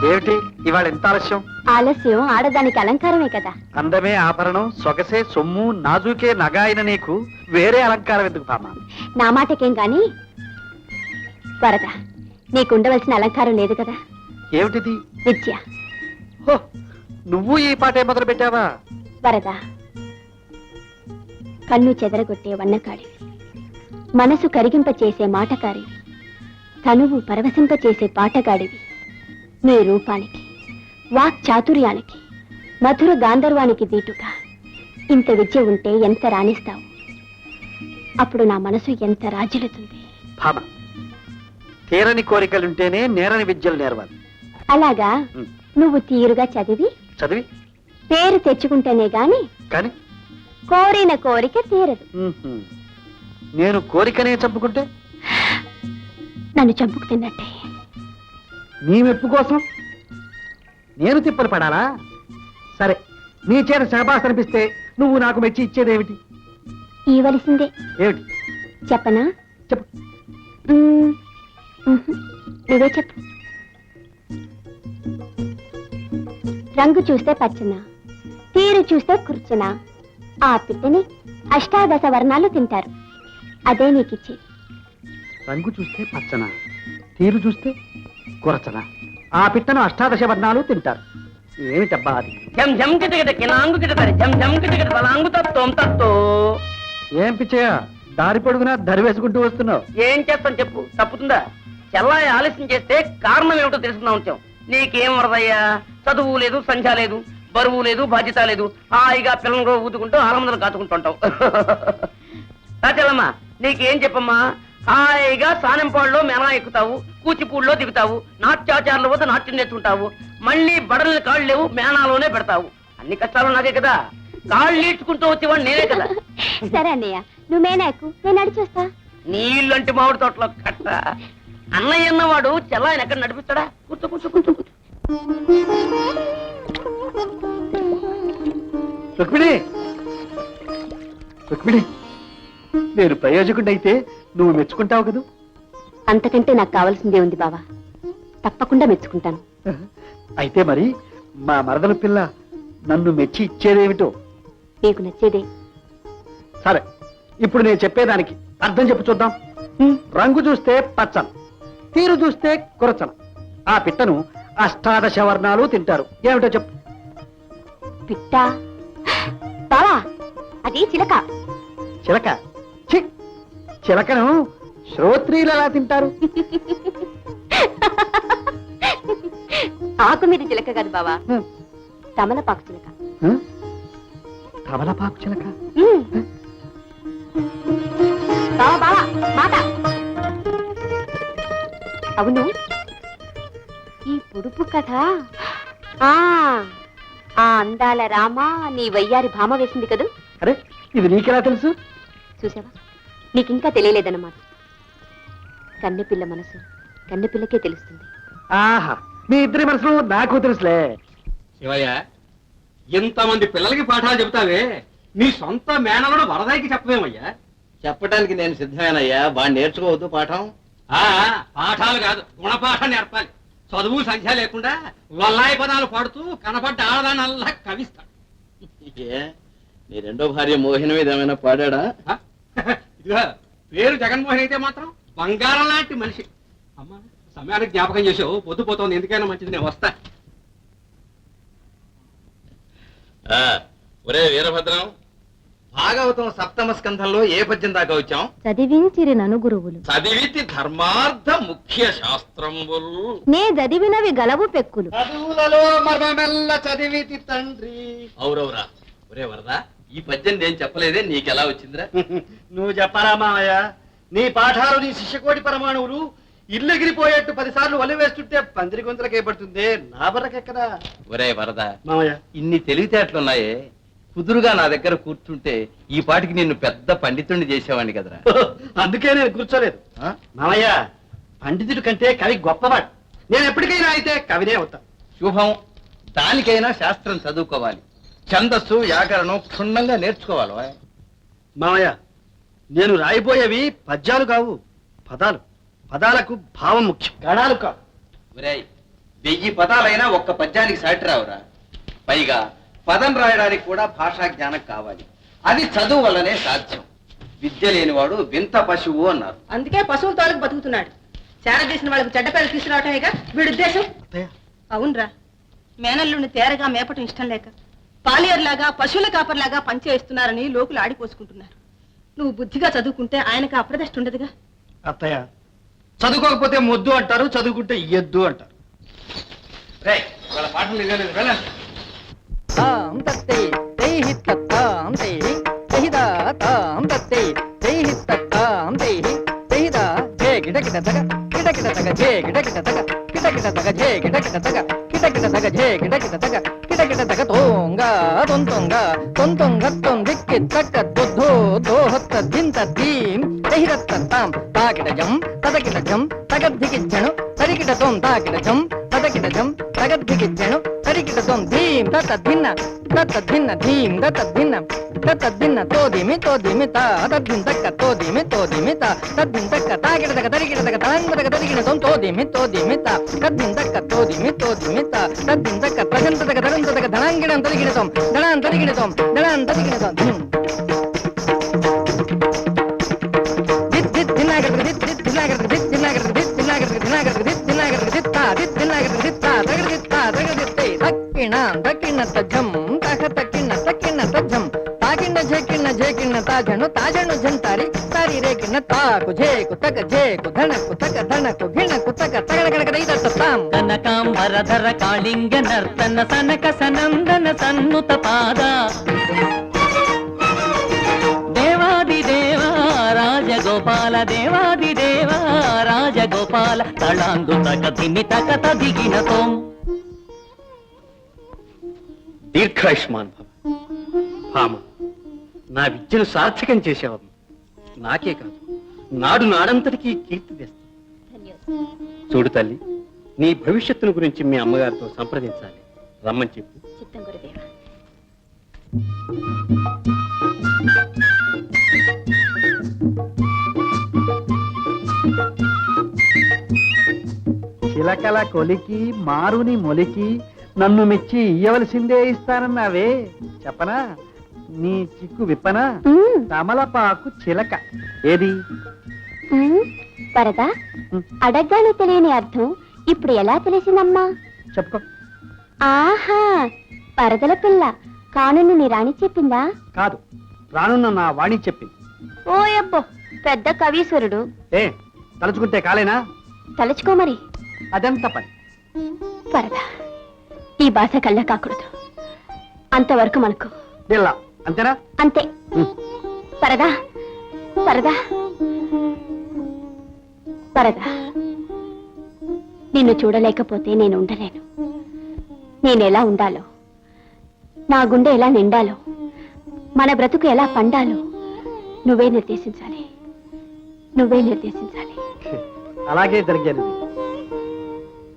ఏమిటి ఇవాళ ఎంత ఆలస్యం? ఆలస్యం ఆడదానికి అలంకారమే కదా. అందమే ఆభరణం, సొగసే సొమ్ము, నాజుకే నగ అయిన నీకు వేరే అలంకారం ఎందుకు బామ్మ? నా మాటకేం గాని వరద, నీకుండవలసిన అలంకారం లేదు కదా. ఏమిటిది? విద్య. హో, నువ్వు ఈ పాటే మొదలు పెట్టావా? వరద, కన్ను చెదరగొట్టే వన్నకాడివి, మనసు కరిగింప చేసే మాటకారివి, తనువు పరవశింప చేసే పాటగాడివి. నీ రూపానికి, వాక్ చాతుర్యానికి, మధుర గాంధర్వానికి దీటుగా ఇంత విద్య ఉంటే ఎంత రాణిస్తావు? అప్పుడు నా మనసు ఎంత రాజ్యలుతుంది. భామ, తీరని కోరికలుంటేనే నేరని విద్యలు నేర్వాలి. అలాగా? నువ్వు తీరుగా చదివి చదివి పేరు తెచ్చుకుంటేనే గాని కానీ కోరిన కోరిక తీరదు. నేను కోరికనే చంపుకుంటే నన్ను చంపుకు తిన్నట్టే. నీ మెప్పు కోసం నేను తిప్పలు పడాలా? సరే, నీ చేత శాబాస్ అనిపిస్తే నువ్వు నాకు మెచ్చి ఇచ్చేదేమిటి? ఇవ్వవలసిందే. ఏమిటి చెప్పనా? చెప్పు. నువ్వే చెప్పు. రంగు చూస్తే పచ్చన, తీరు చూస్తే కూర్చున, ఆ పిట్టని అష్టాదశ వర్ణాలు తింటారు. అదే నీకిచ్చేది. రంగు చూస్తే పచ్చన, తీరు చూస్తే కురచన, ఆ పిట్టను అష్టాదశ వర్ణాలు తింటారు. ఏమిటబ్బా అది? ఏం పిచ్చయ్యా, దారి పొడుగునా దరి వేసుకుంటూ వస్తున్నావు? ఏం చేస్తాను చెప్పు, తప్పుతుందా? చెల్లాయి ఆలస్యం చేస్తే కారణం ఏమిటో తెలుసుకుందాం వచ్చాం. నీకేం వరదయ్యా, చదువు లేదు, సంధ్య లేదు, బరువు లేదు, బాధ్యత లేదు, హాయిగా పిల్లలు ఊదుకుంటూ ఆలమందరం కాచుకుంటుంటావు. చెల్లమ్మా, నీకేం చెప్పమ్మా? హాయిగా సానెంపాడులో మెనా ఎక్కుతావు, కూచిపూడిలో దిగుతావు, నాట్యాచారుల వద్ద నాట్యం నేర్చుకుంటావు, మళ్ళీ బడలని కాళ్ళు లేవు, మేనాలోనే పెడతావు. అన్ని కష్టాలు నాకే కదా, కాళ్ళు ఈడ్చుకుంటూ వచ్చేవాడు నేనే కదా. సరే అన్నయ్య, నువ్వు మేనా ఎక్కు, నేను నడిచొస్తా. నీళ్ళంటి మామిడి తోటలో కట్ట. అన్నయ్య అన్నవాడు చెల్లాయన ఎక్కడ నడిపిస్తాడా? కూర్చో కూర్చో కూర్చో కూర్చో. రుక్మిణి, రుక్మిణి, నేను ప్రయోజకుడైతే నువ్వు మెచ్చుకుంటావు కదూ? అంతకంటే నాకు కావాల్సిందే ఉంది బావా, తప్పకుండా మెచ్చుకుంటాను. అయితే మరి మా మరదల పిల్ల నన్ను మెచ్చి ఇచ్చేదేమిటో? నీకు నచ్చేదే. సరే, ఇప్పుడు నేను చెప్పేదానికి అర్థం చెప్పు చూద్దాం. రంగు చూస్తే పచ్చన, తీరు చూస్తే కురచన, ఆ పిట్టను అష్టాదశ వర్ణాలు తింటారు. ఏమిటో చెప్పు. పిట్ట బావా, అది చిలక. చిలక? ఛీ, చిలకను శ్రోత్రియులు ఎలా తింటారు? ఆకు మీద చిలక కాదు బావా, తమలపాకు చిలక. తమలపాకు చిలక? బావా బావా, మాట. అవును, ఈ పొడుపు కథ ఆ అందాల రామ నీ వయ్యారి భామ వేసింది కదూ? అరే, ఇది నీకెలా తెలుసు? చూసావా, నీకింకా తెలియలేదన్నమాట. కన్నెపిల్ల మనసు కన్నెపిల్లకే తెలుస్తుంది. ఆహా, మీ ఇద్దరి మనసులు నాకు తెలుసులే. శివయ్య, ఇంతమంది పిల్లలకి పాఠాలు చెబుతావే, నీ సొంత మేనలుడు వరదాయికి చెప్పవేమయ్యా? చెప్పడానికి నేను సిద్ధమేనయ్యా, బాగా నేర్చుకోవద్దు పాఠం. పాఠాలు కాదు, గుణపాఠం నేర్పాలి. చదువు సంఖ్య లేకుండా వల్లాయి పదాలు పాడుతూ కనపడ్డ ఆడదానల్లా కవిస్తాడు. ఏ, నీ రెండో భార్య మోహిని మీద ఏమైనా పాడా? ఇదిగా పేరు జగన్మోహన్ అయితే మాత్రం బంగారం లాంటి మనిషి. అమ్మా, సమయానికి జ్ఞాపకం చేసావు, పొద్దుపోతుంది, ఎందుకైనా మంచిది, నేను వస్తా. ఒరే వీరభద్రం, భాగవతం సప్తమ స్కంధంలో ఏ పద్యం దాకా వచ్చాం? చదివించిరి నను గురువులు, చదివితి ధర్మార్థ ముఖ్య శాస్త్రంబులు, నే చదివినవి గలవు పెక్కులు, చదువులలో మర్మమెల్ల చదివితి తండ్రి. అవురవురా. ఒరే వరదా, ఈ పద్యం నేను చెప్పలేదే, నీకెలా వచ్చిందిరా? నువ్వు చెప్పరా మామయ్య? నీ పాఠాలు, నీ శిష్యకోటి పరమాణువులు ఇల్లెగిరిపోయేట్టు 10 సార్లు వలి వేస్తుంటే పందిరి గొంతులకే పడుతుంది, నా బరకెక్కడా? ఒరే వరదా, మామయ్య, ఇన్ని తెలివితేటలున్నాయే, కుదురుగా నా దగ్గర కూర్చుంటే ఈ పాటికి నిన్ను పెద్ద పండితుడిని చేసేవాడిని కదరా. అందుకే నేను కూర్చోలేదు. మామయ్య, పండితుడి కంటే కవి గొప్పవాడు. నేను ఎప్పటికైనా అయితే కవినే అవుతా. శుభం. దానికైనా శాస్త్రం చదువుకోవాలి, ఛందస్సు వ్యాకరణం క్షుణ్ణంగా నేర్చుకోవాలి. మామయ్య, నేను రాయిపోయేవి పద్యాలు కావు, పదాలు. పదాలకు భావం ముఖ్యం, గణాలు కావు. ఒరేయ్, 1000 పదాలైనా ఒక్క పద్యానికి సాటి రావురా. పైగా పదం రాయడానికి కూడా భాషా జ్ఞానం కావాలి. అది చదువు వల్లనే సాధ్యం. విద్య లేనివాడు వింత పశువు అన్నారు. అందుకే పశువుల తోలకు బతుకుతున్నాడు. చేర చేసిన వాళ్ళకి చెడ్డ పేరు తీసుకురావటమేగా వీడి ఉద్దేశం. అవునరా, మేనల్లుని తేరగా మేపటం ఇష్టం లేక పాలియర్లాగా పశువుల కాపర్లాగా పనిచేస్తున్నారని లోకులు ఆడిపోసుకుంటున్నారు. నువ్వు బుద్ధిగా చదువుకుంటే ఆయనకు అప్రదష్ట ఉండదుగా. అత్తయ్య, చదువుకోకపోతే మొద్దు అంటారు, చదువుకుంటే ఎద్దు అంటారు. రేయ్, వాళ్ళ పాటలు ఇవ్వలేదు వెళ్ళండి. తాం తత్తే తైహి తత్తాం తైహి తైహిదా తాం తత్తే తైహి తత్తాం తైహి తైహిదా జే గిటకిట తగ గిటకిట తగ జే గిటకిట తగ గిటకిట తగ జే గిటకిట తగ గిటకిట తగ జే గిటకిట తగ గిటకిట తగ తోంగా తొంతొంగ తొంతొంగ తొందిక్కి తక్క దుద్ధో దోహత్త దింత దీం తైహిరత్త తాం తాకిట జం తదకిట జం తగద్దికిచ్చను తరికిట తోం తాకిట జం తదకిట జం తగద్దికిచ్చను తరికిట తోం ధీం తత్తద్దిన్న తత్తద్దిన్న ధీం తత్తద్దిన్న తత్తద్దిన్న తోదిమి తోదిమి తా తద్దిన్ తక్క తోదిమి తోదిమి తా తద్దిన్ తక్క తాకిట తగ తరికిట తగ తలంగ తగ తరికిట తోం తోదిమి తోదిమి తా తద్దిన్ తక్క తోదిమి తోదిమి తా తద్దిన్ తక్క ప్రజంత తగ ధరంత తగ ధనాంగిణం తరికిట తోం ధనాన్ తరికిట తోం ధనాన్ తరికిట తోం ధీం దిత్ దిత్ దినాగర్ దిత్ దిత్ దినాగర్ దిత్ దినాగర్ దిత్ దినాగర్ దినాగర్ దిత్ దినాగర్ దిత్ తా దిత్ దినాగర్ దిత్ తా తగర్ దిత్ తా తగర్ దిత్ తే తక్కిణ తక్కిణ తజ్జం తక తక్కిణ తక్కిణ తజ్జం తాకిణ జేకిణ జేకిణ తాజను తాజను జంతారి తారి రేకిణ తాకు జేకు తగ జేకు ధనకు తగ ధనకు గిణకు తగ తగడగడగడ ఇదత్తాం కనకాంబరధర కాళింగ నర్తన సనక సనందన సన్నుత పాద దేవాదిదేవా రాజగోపాల దేవాదిదేవా రాజగోపాల తళాంగు తగ ధిమి తక తదిగిన తోం. దీర్ఘాయుష్మాన్ భవ. భామ, నా విద్యను సార్థకం చేసేవారు. నాకే కాదు, నాడు నాడంతటికీ కీర్తి తెస్తా. చూడు తల్లి, నీ భవిష్యత్తును గురించి మీ అమ్మగారితో సంప్రదించాలి. రమ్మని చెప్పు. చిత్తం గురుదేవా. చిలకల కొలికి మారుని మొలికి నన్ను మెచ్చి ఇయ్యవలసిందే ఇస్తానన్నావే, చెప్పనా? నీ చిక్కు విప్పనా? తమలపాకు చిలక ఏది? వరదా, అడగ్గానే తెలియని అర్థం ఇప్పుడు ఎలా తెలిసిందమ్మా? చెప్పుకో. ఆహా, పరదల పిల్ల కానును నీ రాణి చెప్పిందా? కాదు, రానున్న నా వాణి చెప్పింది. ఓయబ్బో, పెద్ద కవీశ్వరుడు. ఏ తలుచుకుంటే కాలేనా? తలుచుకో మరి. అదెంత పని? వరదా, ఈ భాష కళ్ళ కాకూడదు. అంతవరకు మనకు దిల్లా, అంతేనా? అంతే. పరదా పరదా పరదా, నిన్ను చూడలేకపోతే నేను ఉండలేను. నేనెలా ఉండాలో, నా గుండె ఎలా నిండాలో, మన బ్రతుకు ఎలా పండాలో నువ్వే నిర్దేశించాలి. నువ్వే నిర్దేశించాలి. అలాగే జరిగేది.